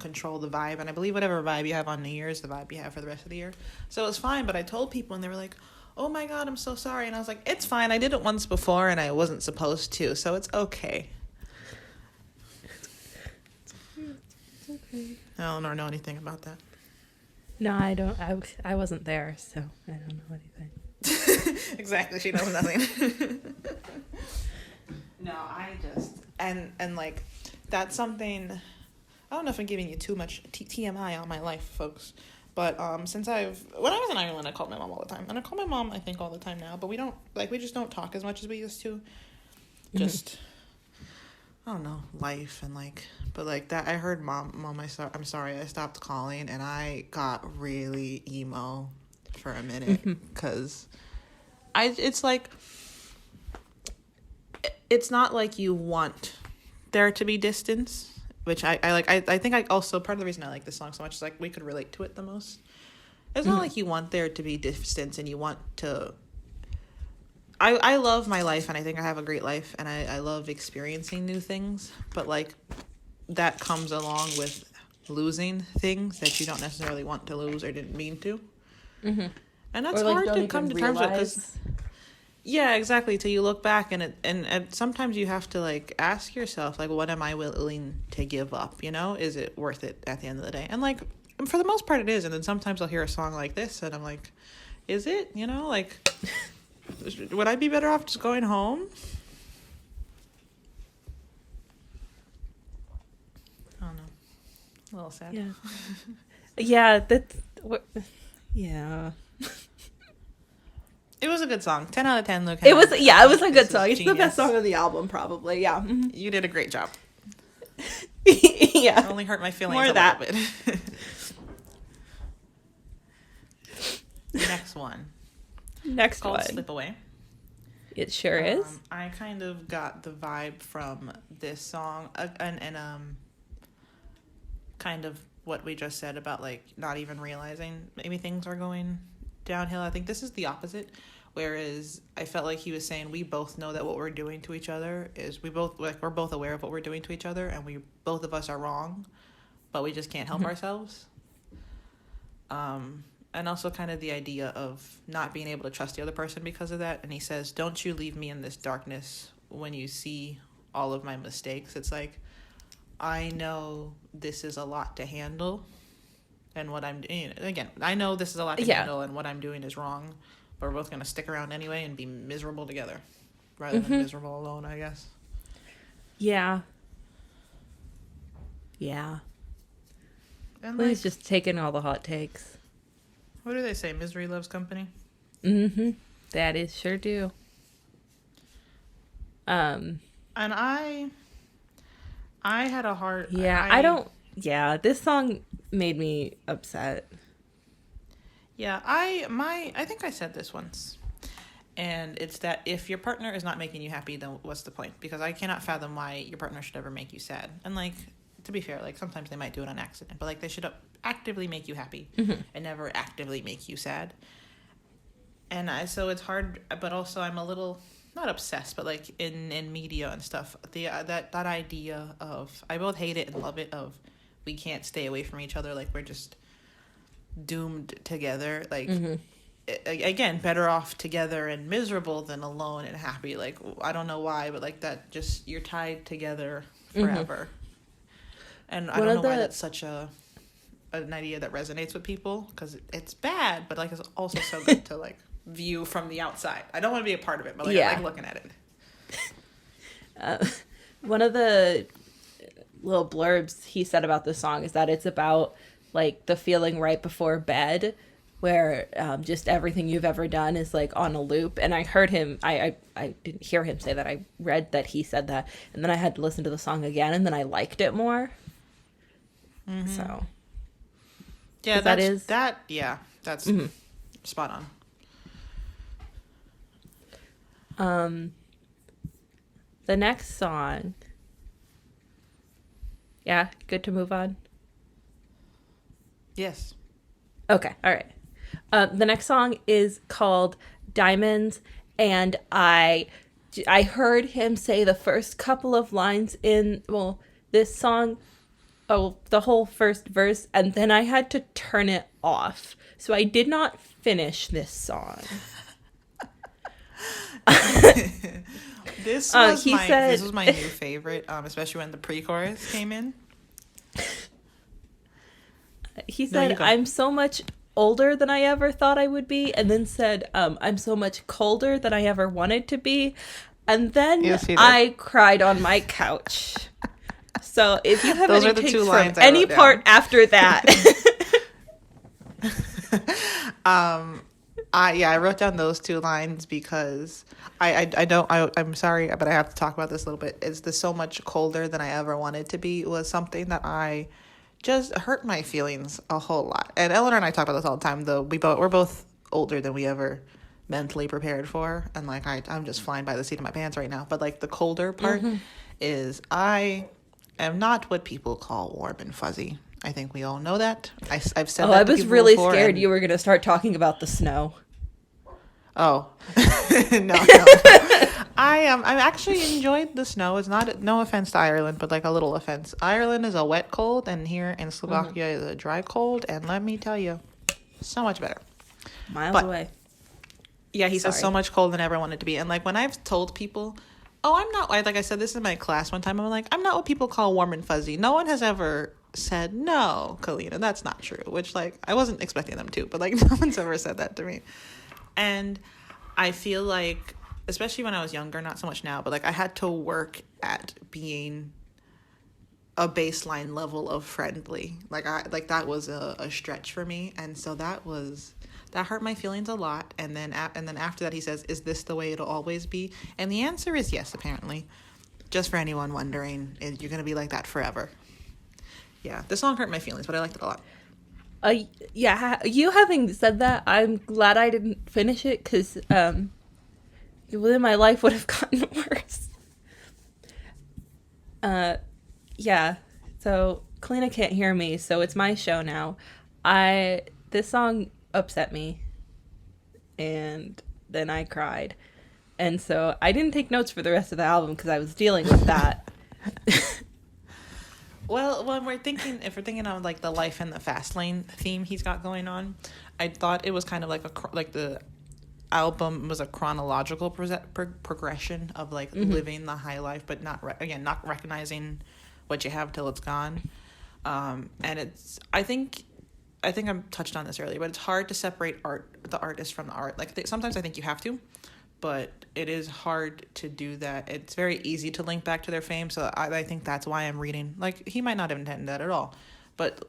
control the vibe, and I believe whatever vibe you have on New Year's, the vibe you have for the rest of the year. So it was fine, but I told people, and they were like, oh my God, I'm so sorry. And I was like, it's fine. I did it once before, and I wasn't supposed to, so it's okay. It's okay. I don't know anything about that. No, I don't. I wasn't there, so I don't know anything. Exactly, she knows nothing. No, I just and like that's something. I don't know if I'm giving you too much TMI on my life, folks. But since when I was in Ireland, I called my mom all the time, and I call my mom I think all the time now. But we just don't talk as much as we used to. Just I don't know, life and but that I heard mom, I'm sorry, I stopped calling, and I got really emo for a minute because it's like. It's not like you want there to be distance, which I like. I think I also, part of the reason I like this song so much is like we could relate to it the most. It's not like you want there to be distance and you want to. I love my life, and I think I have a great life, and I love experiencing new things, but that comes along with losing things that you don't necessarily want to lose or didn't mean to. And that's hard to come to terms with because. Yeah, exactly. Till you look back and sometimes you have to ask yourself what am I willing to give up? Is it worth it at the end of the day? And for the most part it is. And then sometimes I'll hear a song like this and I'm like, is it? Would I be better off just going home? I don't know. A little sad. Yeah. Yeah. Yeah. It was a good song. 10 out of 10, Luke. It was a good song. It's the best song of the album, probably. Yeah. You did a great job. Yeah. It only hurt my feelings More a of that. little bit. Next one. Next called one. Slip Away. It sure is. I kind of got the vibe from this song and kind of what we just said about not even realizing maybe things are going downhill. I think this is the opposite, whereas I felt like he was saying we both know that what we're doing to each other is we're both aware of what we're doing to each other, and both of us are wrong, but we just can't help ourselves. And and also kind of the idea of not being able to trust the other person because of that. And he says, "Don't you leave me in this darkness when you see all of my mistakes." It's like, I know this is a lot to handle, and what I'm doing, again, I know this is a lot to handle, and what I'm doing is wrong, but we're both going to stick around anyway and be miserable together rather than miserable alone, I guess. Yeah. Yeah. And Please just taking all the hot takes. What do they say? Misery loves company? Mm-hmm. That is sure do. And I had a hard... Yeah, this song made me upset. Yeah, I think I said this once. And it's that if your partner is not making you happy, then what's the point? Because I cannot fathom why your partner should ever make you sad. And, like, to be fair, like, sometimes they might do it on accident. But, like, they should actively make you happy and never actively make you sad. And so it's hard, but also I'm a little... not obsessed, but like in media and stuff, that idea of, I both hate it and love it, of we can't stay away from each other, like we're just doomed together, like again, better off together and miserable than alone and happy. Like, I don't know why, but like that, just you're tied together forever. And I don't know why that's such an idea that resonates with people, because it's bad, but like it's also so good to like view from the outside. I don't want to be a part of it, but like, I like looking at it. One of the little blurbs he said about this song is that it's about like the feeling right before bed, where just everything you've ever done is like on a loop. And I heard him, I didn't hear him say that, I read that he said that, and then I had to listen to the song again, and then I liked it more. So yeah, that's spot on. The next song. Yeah, good to move on? Yes. Okay, all right. The next song is called Diamonds, and I heard him say the first couple of lines in, this song, the whole first verse, and then I had to turn it off. So I did not finish this song. This was my new favorite, especially when the pre-chorus came in. He said, "I'm so much older than I ever thought I would be," and then said, "I'm so much colder than I ever wanted to be," and then I cried on my couch. So if you have any takes from any part after that. I wrote down those two lines because I'm sorry, but I have to talk about this a little bit. It's the "so much colder than I ever wanted to be" was something that I just hurt my feelings a whole lot. And Elanor and I talk about this all the time, though. We're both older than we ever mentally prepared for. And like, I'm just flying by the seat of my pants right now. But like the colder part is, I am not what people call warm and fuzzy. I think we all know that. I've said that. I was really scared you were going to start talking about the snow. Oh, no. I actually enjoyed the snow. It's not, no offense to Ireland, but like a little offense. Ireland is a wet cold, and here in Slovakia is a dry cold. And let me tell you, so much better. Miles away. Yeah, he says so much colder than I ever wanted to be. And like when I've told people, I'm not, like I said this in my class one time, I'm like, I'm not what people call warm and fuzzy. No one has ever said, "No, Kalina, that's not true," which like I wasn't expecting them to, but like no one's ever said that to me. And I feel like, especially when I was younger, not so much now, but like I had to work at being a baseline level of friendly. Like that was a stretch for me, and so that hurt my feelings a lot. And then after that, he says, "Is this the way it'll always be?" And the answer is yes, apparently. Just for anyone wondering, you're gonna be like that forever. Yeah, the song hurt my feelings, but I liked it a lot. Yeah, you having said that, I'm glad I didn't finish it, because then my life would have gotten worse. Yeah, so Kalina can't hear me, so it's my show now. This song upset me, and then I cried. And so I didn't take notes for the rest of the album because I was dealing with that. Well, if we're thinking of like the life and the fast lane theme he's got going on, I thought it was kind of like like the album was a chronological progression of like living the high life, but not recognizing what you have till it's gone. And it's I think I touched on this earlier, but it's hard to separate the artist from the art. Like sometimes I think you have to, but it is hard to do that. It's very easy to link back to their fame, so I think that's why I'm reading. Like, he might not have intended that at all, but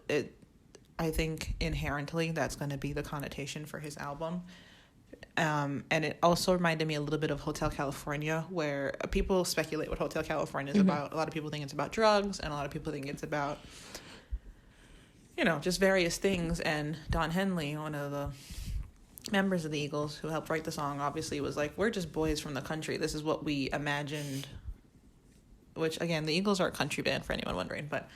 I think inherently that's going to be the connotation for his album. And it also reminded me a little bit of Hotel California, where people speculate what Hotel California is about. A lot of people think it's about drugs, and a lot of people think it's about, just various things. And Don Henley, one of the members of the Eagles who helped write the song, obviously was like, we're just boys from the country. This is what we imagined, which, again, the Eagles are a country band for anyone wondering, but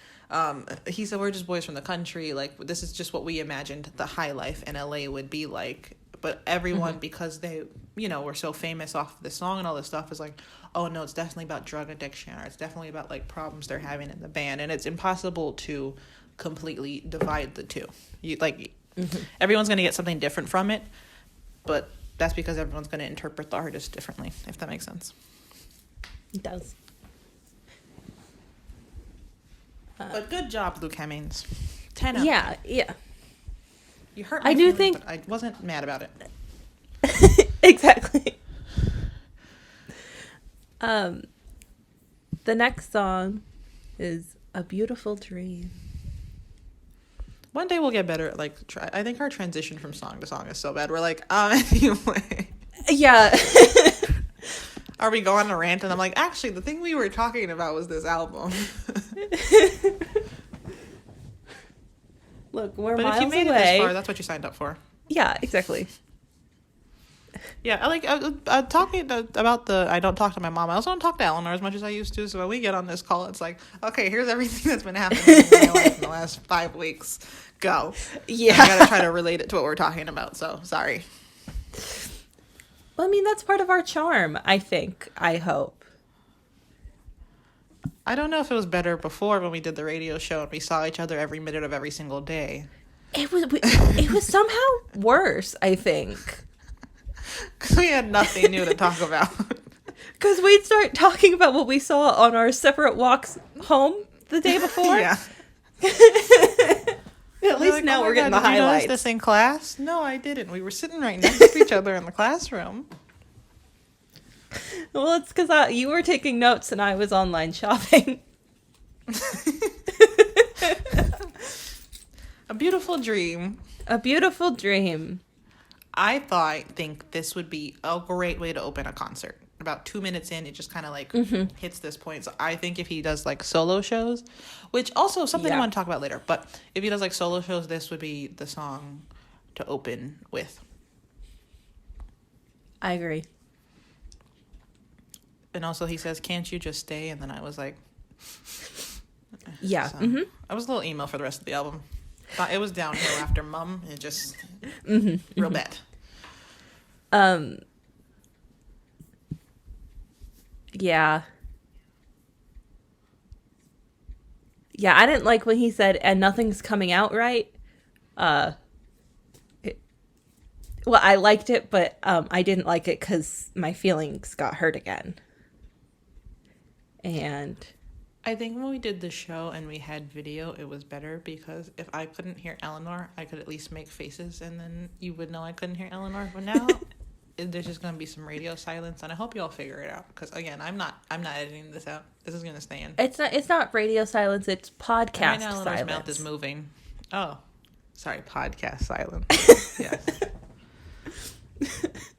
he said, we're just boys from the country. Like, this is just what we imagined the high life in LA would be like. But everyone, because they, were so famous off this song and all this stuff, is like, oh, no, it's definitely about drug addiction, or it's definitely about, like, problems they're having in the band. And it's impossible to completely divide the two. Everyone's going to get something different from it, but that's because everyone's going to interpret the artist differently, if that makes sense. It does. But good job, Luke Hemmings. 10 out. Yeah. You hurt my I do think, but I wasn't mad about it. Exactly. The next song is A Beautiful Dream. One day we'll get better at, I think our transition from song to song is so bad. We're like, anyway. Yeah. Are we going on a rant? And I'm like, actually, the thing we were talking about was this album. Look, we're but miles if you made away. it this far, that's what you signed up for. Yeah, exactly. Yeah, talking about I don't talk to my mom. I also don't talk to Elanor as much as I used to. So when we get on this call, it's like, okay, here's everything that's been happening in my life in the last 5 weeks. Go. Yeah. And I gotta try to relate it to what we're talking about. So sorry. Well, I mean, that's part of our charm, I think. I hope. I don't know if it was better before when we did the radio show and we saw each other every minute of every single day. It was somehow worse, I think. Because we had nothing new to talk about. Because we'd start talking about what we saw on our separate walks home the day before. Yeah. At least now we're getting the highlights. Did you notice this in class? No, I didn't. We were sitting right next to each other in the classroom. Well, it's because you were taking notes and I was online shopping. A Beautiful Dream. A Beautiful Dream. I think this would be a great way to open a concert. About 2 minutes in, it just kind of hits this point. So I think if he does solo shows, which also something I want to talk about later, but if he does solo shows, this would be the song to open with. I agree. And also he says, can't you just stay? And then I was like, yeah. So I was a little emo for the rest of the album. Thought it was downhill after Mum. It just real bad. Yeah. Yeah, I didn't like when he said, and nothing's coming out right. Well, I liked it, but I didn't like it because my feelings got hurt again. And I think when we did the show and we had video, it was better because if I couldn't hear Elanor, I could at least make faces and then you would know I couldn't hear Elanor. But now there's just going to be some radio silence, and I hope you all figure it out because again, I'm not editing this out. This is going to stay in. It's not radio silence, it's podcast right now, silence. Eleanor's mouth is moving. Oh, sorry, podcast silence. Yes.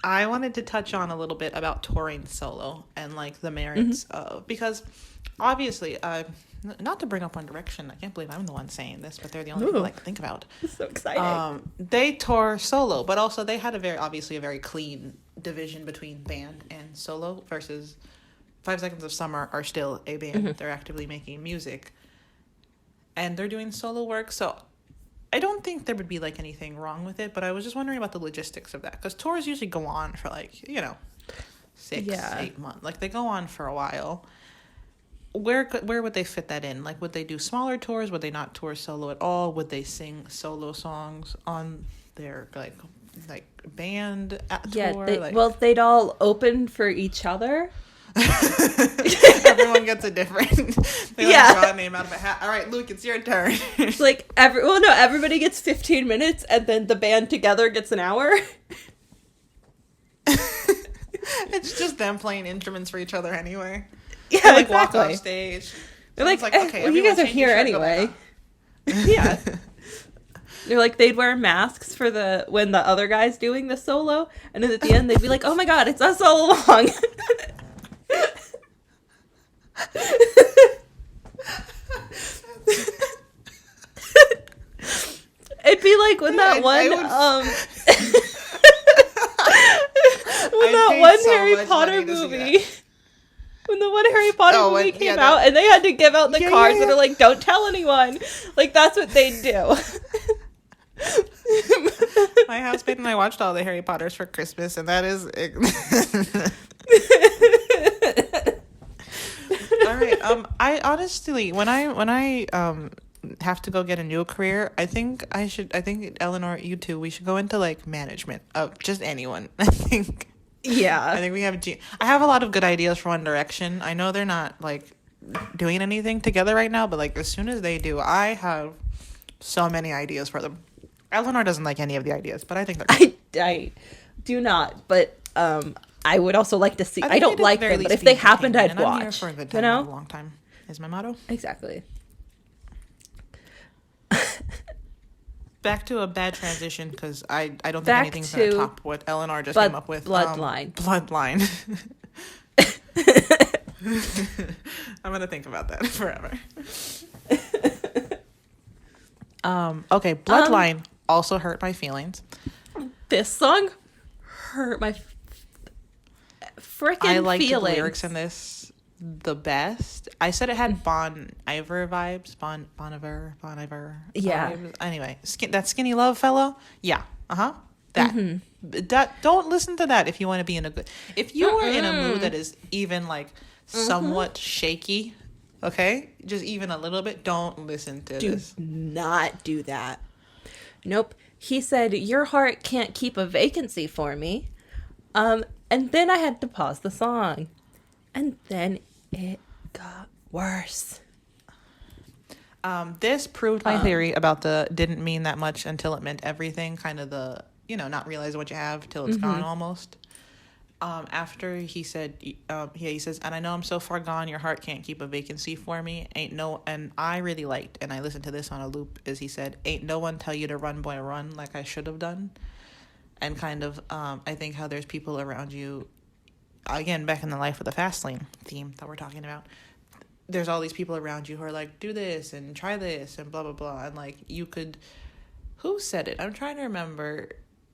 I wanted to touch on a little bit about touring solo and the merits of, because obviously, not to bring up One Direction, I can't believe I'm the one saying this, but they're the only people I can think about. So exciting. They tour solo, but also they had a very clean division between band and solo versus 5 Seconds of Summer are still a band. They're actively making music and they're doing solo work. So I don't think there would be anything wrong with it, but I was just wondering about the logistics of that because tours usually go on for 6, 8 months. They go on for a while. where would they fit that in? Like, would they do smaller tours? Would they not tour solo at all? Would they sing solo songs on their like band tour? They'd all open for each other. Everyone gets a different. They draw a name out of a hat. All right, Luke, it's your turn. It's like everybody gets 15 minutes, and then the band together gets an hour. It's just them playing instruments for each other anyway. Yeah, they, like, exactly. walk off stage. They're like, okay, well, you guys are here anyway. Yeah. They're like, they'd wear masks for when the other guy's doing the solo, and then at the end they'd be like, oh my god, it's us all along. It'd be like when that Harry Potter movie. When the one Harry Potter movie came out, and they had to give out the cards that are like, don't tell anyone. Like, that's what they'd do. My housemate and I watched all the Harry Potters for Christmas, and that is... All right. I honestly, when I have to go get a new career, I think Elanor, you too, we should go into like management of just anyone. I think we have I have a lot of good ideas for One Direction. I know they're not like doing anything together right now, but like as soon as they do, I have so many ideas for them. Elanor doesn't like any of the ideas, but I think they're good. I do not, but I would also like to see. I don't like them, but if they happened, I'd watch. I'm here for a good time, not a long time is my motto. Exactly. Back to a bad transition, because I don't think anything's going to top what Elanor just came up with. Bloodline. Bloodline. I'm going to think about that forever. Okay, Bloodline also hurt my feelings. This song hurt my freaking feelings. I liked the lyrics in this the best. I said it had Bon Iver vibes. Bon Iver yeah vibes. Anyway, that Skinny Love fellow, yeah, that don't listen to that if you want to be in a good, if you are in a mood that is even like somewhat shaky, okay, just even a little bit, don't listen to this. Do not do that. Nope. He said, your heart can't keep a vacancy for me. And then I had to pause the song. And then it got worse. This proved my theory about the didn't mean that much until it meant everything. Kind of the, not realizing what you have till it's gone almost. After he said, he says, and I know I'm so far gone, your heart can't keep a vacancy for me. And I really liked, and I listened to this on a loop, as he said, ain't no one tell you to run, boy, run like I should have done. And kind of, I think how there's people around you, again, back in the Life of the Fast Lane theme that we're talking about, there's all these people around you who are like, do this and try this and blah, blah, blah. And like, you could, who said it? I'm trying to remember.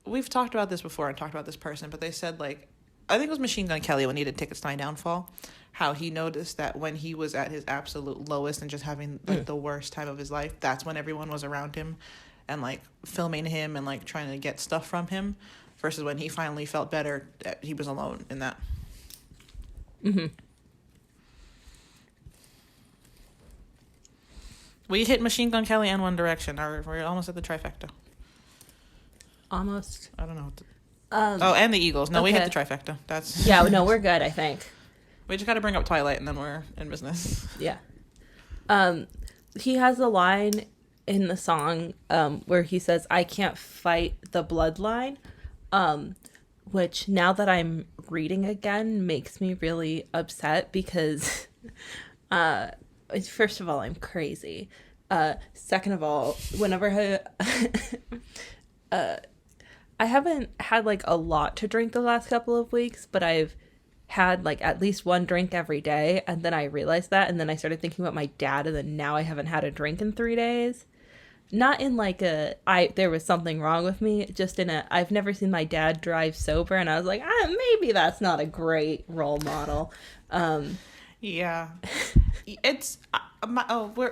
We've talked about this before and talked about this person, but they said like, I think it was Machine Gun Kelly when he did Tickets to My Downfall, how he noticed that when he was at his absolute lowest and just having like the worst time of his life, that's when everyone was around him and like filming him and like trying to get stuff from him, versus when he finally felt better, he was alone in that. We hit Machine Gun Kelly and One Direction. We're almost at the trifecta. Almost. I don't know. And the Eagles. No, we hit the trifecta. That's yeah. No, we're good. I think we just got to bring up Twilight, and then we're in business. Yeah. He has a line in the song where he says, "I can't fight the bloodline," which now that I'm reading again makes me really upset because, first of all, I'm crazy. Second of all, whenever I haven't had like a lot to drink the last couple of weeks, but I've had like at least one drink every day, and then I realized that, and then I started thinking about my dad, and then now I haven't had a drink in 3 days. Not in like there was something wrong with me, just in I've never seen my dad drive sober, and I was like, maybe that's not a great role model. Yeah. It's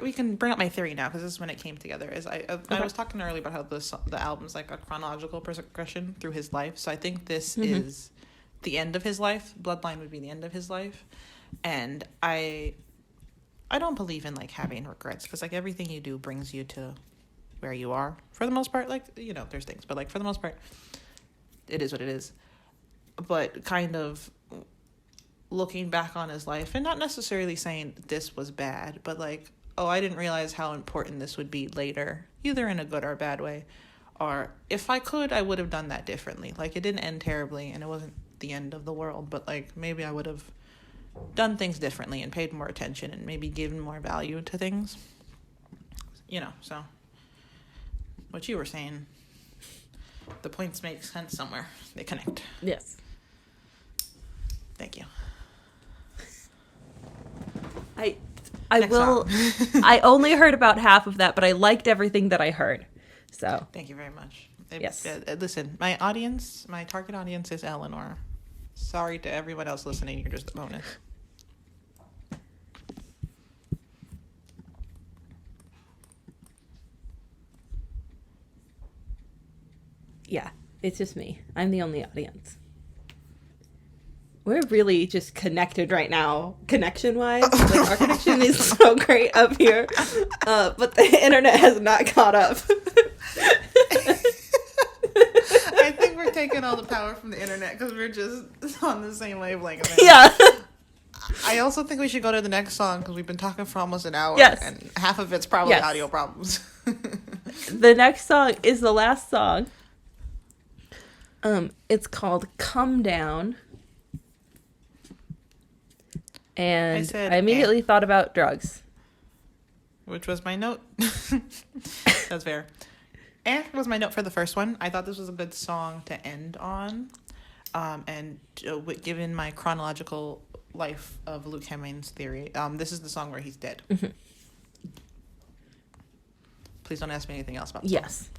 we can bring up my theory now, because this is when it came together. I was talking earlier about how the album's like a chronological progression through his life. So I think this is the end of his life. Bloodline would be the end of his life, and I I don't believe in like having regrets, because like everything you do brings you to where you are for the most part. Like, you know, there's things, but like for the most part, it is what it is. But kind of looking back on his life and not necessarily saying this was bad, but like, oh, I didn't realize how important this would be later, either in a good or a bad way. Or if I could, I would have done that differently. Like, it didn't end terribly and it wasn't the end of the world, but like maybe I would have done things differently and paid more attention and maybe given more value to things. You know, so what you were saying, the points make sense somewhere. They connect. Yes. Thank you. I Next will. song. I only heard about half of that, but I liked everything that I heard. So Thank you very much. Yes. Listen, my target audience is Elanor. Sorry to everyone else listening, you're just a bonus. yeah, it's just me. I'm the only audience. We're really just connected right now, connection-wise. Like, our connection is so great up here, but the internet has not caught up. I think we're taking all the power from the internet because we're just on the same wavelength. Yeah. I also think we should go to the next song because we've been talking for almost an hour. Yes. And half of it's probably Yes. audio problems. The next song is the last song. It's called "Come Down," and I immediately thought about drugs. Which was my note. That's fair. And was my note for the first one. I thought this was a good song to end on. And given my chronological life of Luke Hemmings' theory, this is the song where he's dead. Mm-hmm. Please don't ask me anything else about the Yes.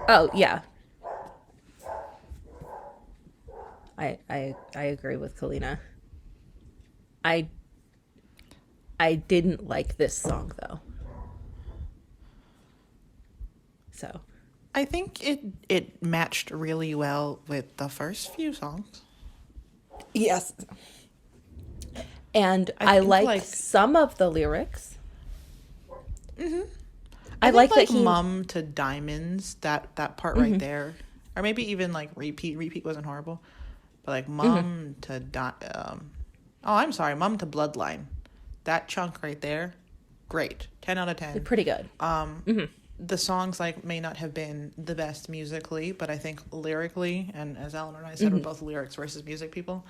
Oh, yeah. I agree with Kalina. I didn't like this song though. So I think it matched really well with the first few songs. yes. And I I think, like like- some of the lyrics. Mm-hmm. I think, like that he Mum to Diamonds, that part right there, or maybe even like Repeat wasn't horrible, but like Mum to Mum to Bloodline, that chunk right there, great, 10 out of 10. pretty good. The songs like may not have been the best musically, but I think lyrically, and as Eleanor and I said, we're both lyrics versus music people,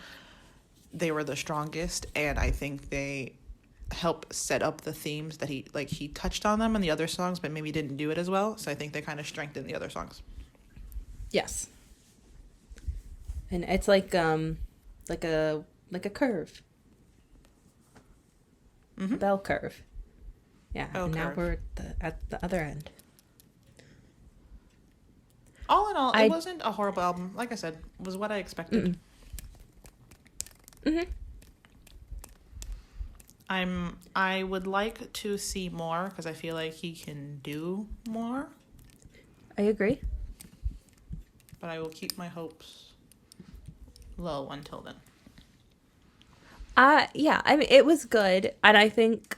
they were the strongest, and I think they help set up the themes that he touched on them in the other songs, but maybe didn't do it as well. So I think they kind of strengthened the other songs. Yes. And it's like a curve. A bell curve. Yeah. Bell and now curve. we're at the other end. All in all, it wasn't a horrible album. Like I said, it was what I expected. I would like to see more because I feel like he can do more, I agree. but I will keep my hopes low until then. Yeah, I mean, it was good, and I think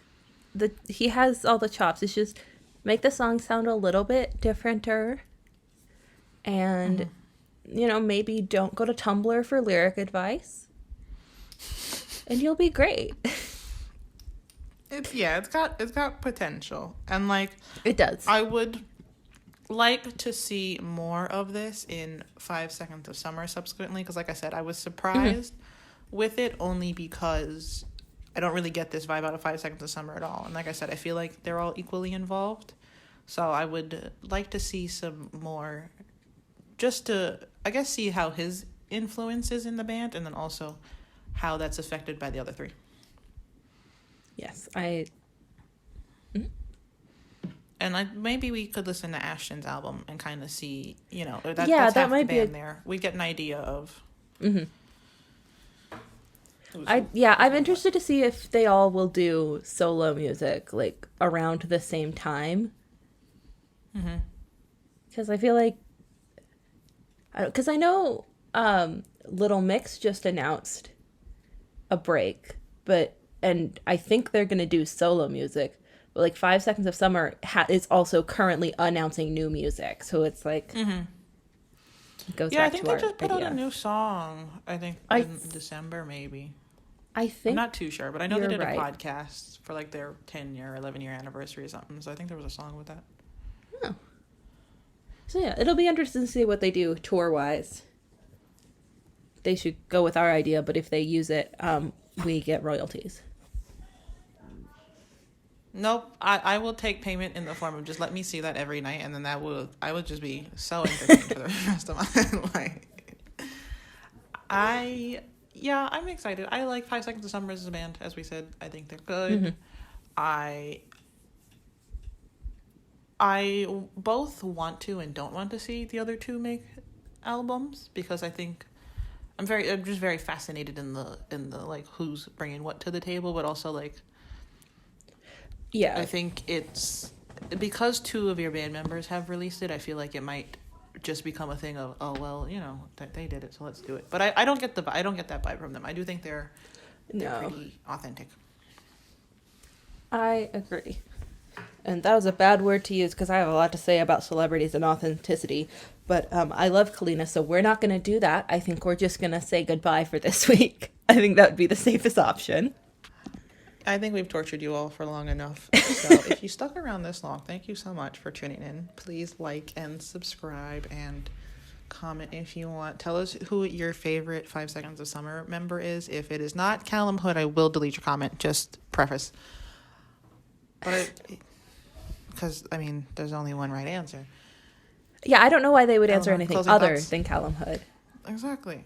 he has all the chops. It's just make the song sound a little bit differenter, and maybe don't go to Tumblr for lyric advice, and you'll be great. It's got potential, and like It does. I would like to see more of this in 5 Seconds of Summer subsequently, because like I said, I was surprised with it only because I don't really get this vibe out of 5 Seconds of Summer at all. And like I said, I feel like they're all equally involved. So I would like to see some more, just to, I guess, see how his influence is in the band, and then also how that's affected by the other three. Yes, And maybe we could listen to Ashton's album and kind of see, that's that half might the be band there. We'd get an idea of. I'm interested to see if they all will do solo music like around the same time. Because I feel like, because I know Little Mix just announced a break, and I think they're gonna do solo music. But like 5 Seconds of Summer is also currently announcing new music, so it's like it goes Yeah, I back think to they our just put out idea. a new song. I think in December maybe. I I'm think not too sure, but I know they you're did right. a podcast for like their 10-year, 11-year anniversary or something. So I think there was a song with that. Oh. So yeah, it'll be interesting to see what they do tour wise. They should go with our idea, but if they use it, we get royalties. Nope, I will take payment in the form of just let me see that every night, and then I would just be so entertained for the rest of my life. I'm excited. I like 5 Seconds of Summer as a band, as we said. I think they're good. I both want to and don't want to see the other two make albums, because I think I'm just very fascinated in the like who's bringing what to the table, but also like Yeah. I think it's because two of your band members have released it. I feel like it might just become a thing of, oh well, that they did it, so let's do it. But I don't get that vibe from them. I do think they're pretty authentic. I agree. And that was a bad word to use because I have a lot to say about celebrities and authenticity. But I love Kalina, so we're not going to do that. I think we're just going to say goodbye for this week. I think that would be the safest option. I think we've tortured you all for long enough. So if you stuck around this long, thank you so much for tuning in. Please like and subscribe and comment if you want. Tell us who your favorite 5 Seconds of Summer member is. If it is not Callum Hood, I will delete your comment. Just preface. But because, there's only one right answer. Yeah, I don't know why they would answer anything other thoughts? than Callum Hood. Exactly.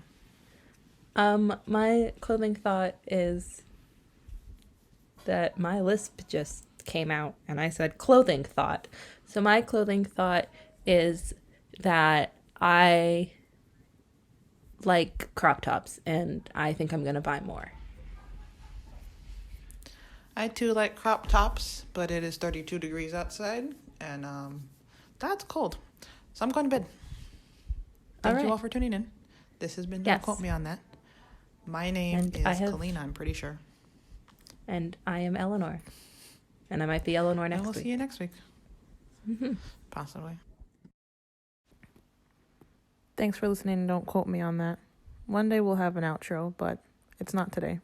My clothing thought is that my lisp just came out and I said clothing thought. So my clothing thought is that I like crop tops and I think I'm going to buy more. I too like crop tops, but it is 32 degrees outside and that's cold. So I'm going to bed. Thank you all for tuning in. This has been Don't Quote Me on That. My name is Kalina, I'm pretty sure. And I am Elanor. And I might be Elanor next week. And we'll see you next week. Possibly. Thanks for listening. Don't quote me on that. One day we'll have an outro, but it's not today.